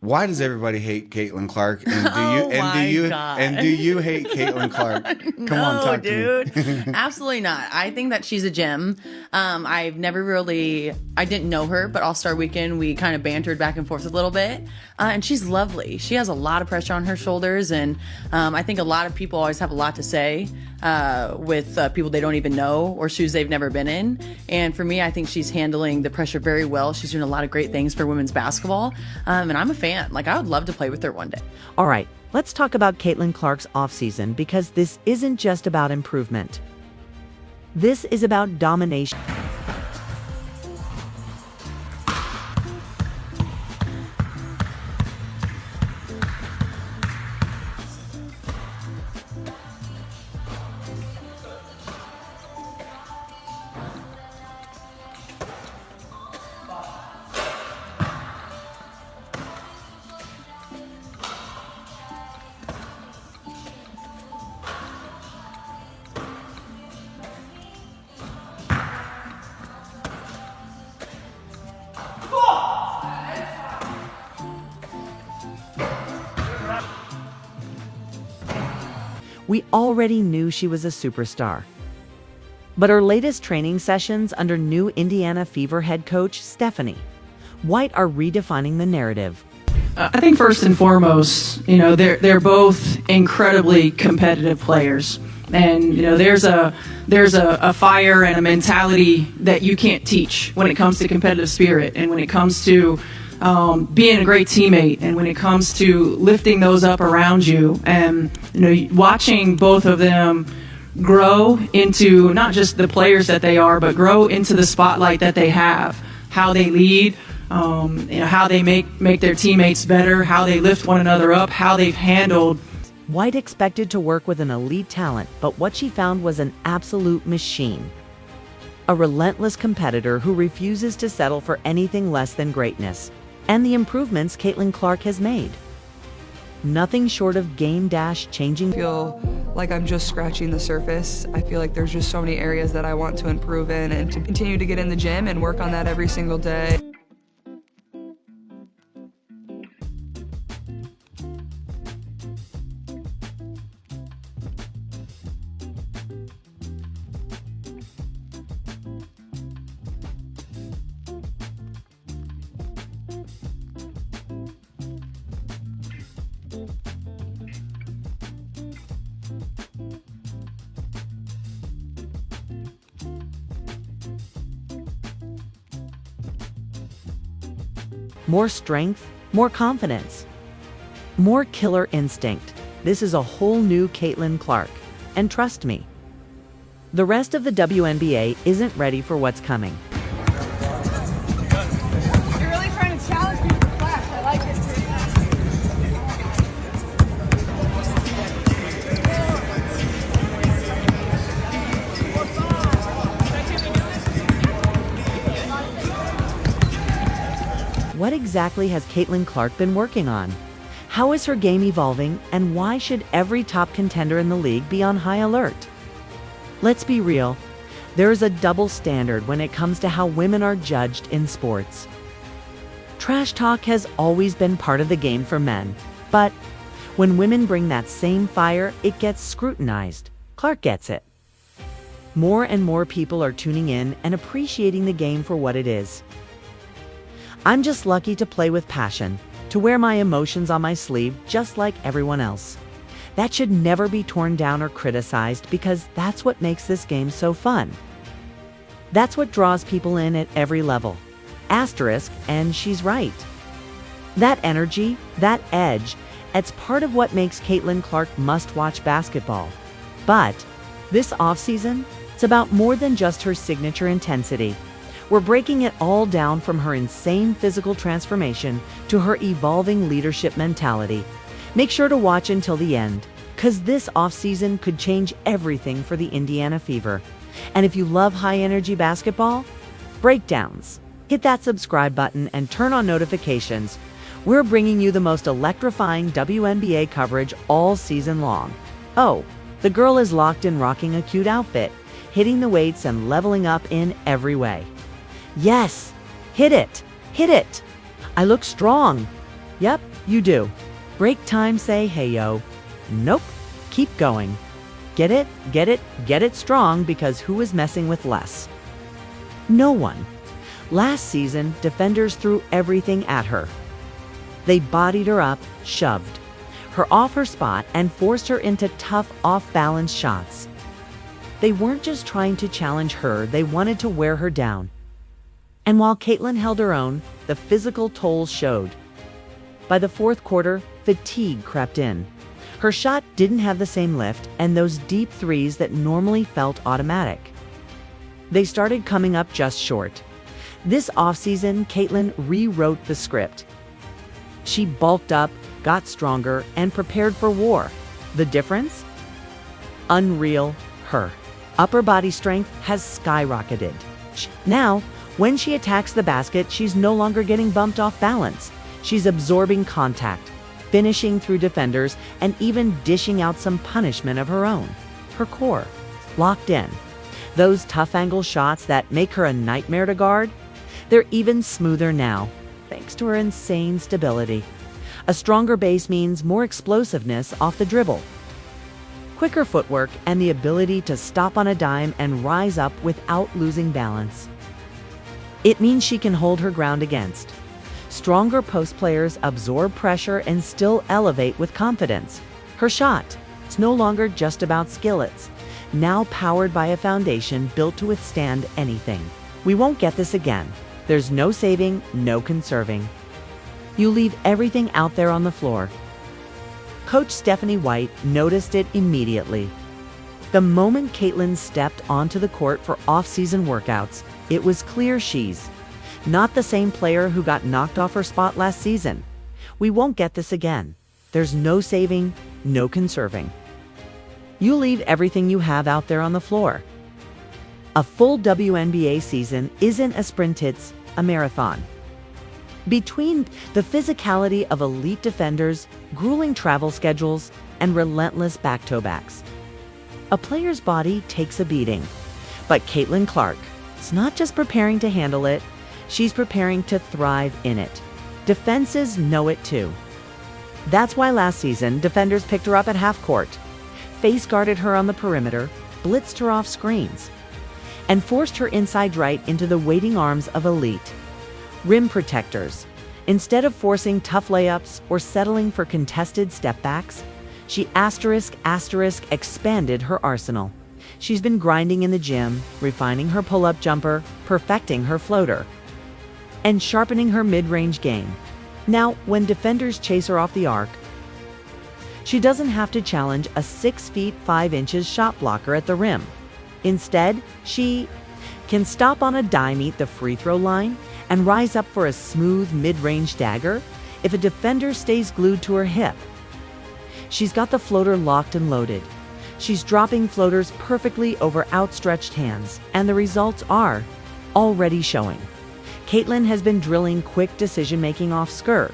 Why does everybody hate Caitlin Clark? And do you hate Caitlin Clark? Come on, talk dude. to me. Absolutely not. I think that she's a gem. I didn't know her, but All-Star Weekend, we kind of bantered back and forth a little bit. And she's lovely. She has a lot of pressure on her shoulders. And I think a lot of people always have a lot to say with people they don't even know or shoes they've never been in. And for me, I think she's handling the pressure very well. She's doing a lot of great things for women's basketball. And I'm a fan. Like, I would love to play with her one day. All right, let's talk about Caitlin Clark's offseason, because this isn't just about improvement. This is about domination. We already knew she was a superstar. But her latest training sessions under new Indiana Fever head coach Stephanie White are redefining the narrative. I think first and foremost, they're both incredibly competitive players, and there's a fire and a mentality that you can't teach when it comes to competitive spirit, and when it comes to being a great teammate, and when it comes to lifting those up around you, and watching both of them grow into not just the players that they are, but grow into the spotlight that they have, how they lead, how they make their teammates better, how they lift one another up, how they've handled. White expected to work with an elite talent, but what she found was an absolute machine. A relentless competitor who refuses to settle for anything less than greatness. And the improvements Caitlin Clark has made. Nothing short of game-changing. I feel like I'm just scratching the surface. I feel like there's just so many areas that I want to improve in, and to continue to get in the gym and work on that every single day. More strength, more confidence, more killer instinct. This is a whole new Caitlin Clark. And trust me, the rest of the WNBA isn't ready for what's coming. You're really trying to challenge me with Flash. I like it. What exactly has Caitlin Clark been working on? How is her game evolving, and why should every top contender in the league be on high alert? Let's be real, there is a double standard when it comes to how women are judged in sports. Trash talk has always been part of the game for men, but when women bring that same fire, it gets scrutinized. Clark gets it. More and more people are tuning in and appreciating the game for what it is. I'm just lucky to play with passion, to wear my emotions on my sleeve just like everyone else. That should never be torn down or criticized, because that's what makes this game so fun. That's what draws people in at every level. Asterisk, and she's right. That energy, that edge, it's part of what makes Caitlin Clark must-watch basketball. But this offseason, it's about more than just her signature intensity. We're breaking it all down, from her insane physical transformation to her evolving leadership mentality. Make sure to watch until the end, because this offseason could change everything for the Indiana Fever. And if you love high-energy basketball, breakdowns, hit that subscribe button and turn on notifications. We're bringing you the most electrifying WNBA coverage all season long. Oh, the girl is locked in rocking a cute outfit, hitting the weights and leveling up in every way. Yes, hit it, hit it. I look strong. Yep, you do. Break time, say hey yo. Nope, keep going. Get it, get it, get it strong, because who is messing with less? No one. Last season, defenders threw everything at her. They bodied her up, shoved her off her spot, and forced her into tough, off-balance shots. They weren't just trying to challenge her, they wanted to wear her down. And while Caitlin held her own, the physical toll showed. By the fourth quarter, fatigue crept in. Her shot didn't have the same lift, and those deep threes that normally felt automatic, they started coming up just short. This offseason, Caitlin rewrote the script. She bulked up, got stronger, and prepared for war. The difference? Unreal. Her upper body strength has skyrocketed. Now, when she attacks the basket, she's no longer getting bumped off balance. She's absorbing contact, finishing through defenders, and even dishing out some punishment of her own. Her core locked in. Those tough angle shots that make her a nightmare to guard, they're even smoother now, thanks to her insane stability. A stronger base means more explosiveness off the dribble, quicker footwork, and the ability to stop on a dime and rise up without losing balance. It means she can hold her ground against stronger post players, absorb pressure, and still elevate with confidence. Her shot, it's no longer just about skill, it's now powered by a foundation built to withstand anything. We won't get this again. There's no saving, no conserving. You leave everything out there on the floor. Coach Stephanie White noticed it immediately. The moment Caitlin stepped onto the court for off-season workouts, it was clear she's not the same player who got knocked off her spot last season. We won't get this again. There's no saving, no conserving. You leave everything you have out there on the floor. A full WNBA season isn't a sprint, it's a marathon. Between the physicality of elite defenders, grueling travel schedules, and relentless back-to-backs, a player's body takes a beating. But Caitlin Clark is not just preparing to handle it, she's preparing to thrive in it. Defenses know it too. That's why last season, defenders picked her up at half court, face guarded her on the perimeter, blitzed her off screens, and forced her inside right into the waiting arms of elite rim protectors. Instead of forcing tough layups or settling for contested step backs, she expanded her arsenal. She's been grinding in the gym, refining her pull-up jumper, perfecting her floater, and sharpening her mid-range game. Now, when defenders chase her off the arc, she doesn't have to challenge a 6 feet 5 inches shot blocker at the rim. Instead, she can stop on a dime, eat the free throw line, and rise up for a smooth mid-range dagger if a defender stays glued to her hip. She's got the floater locked and loaded. She's dropping floaters perfectly over outstretched hands, and the results are already showing. Caitlin has been drilling quick decision-making off screen.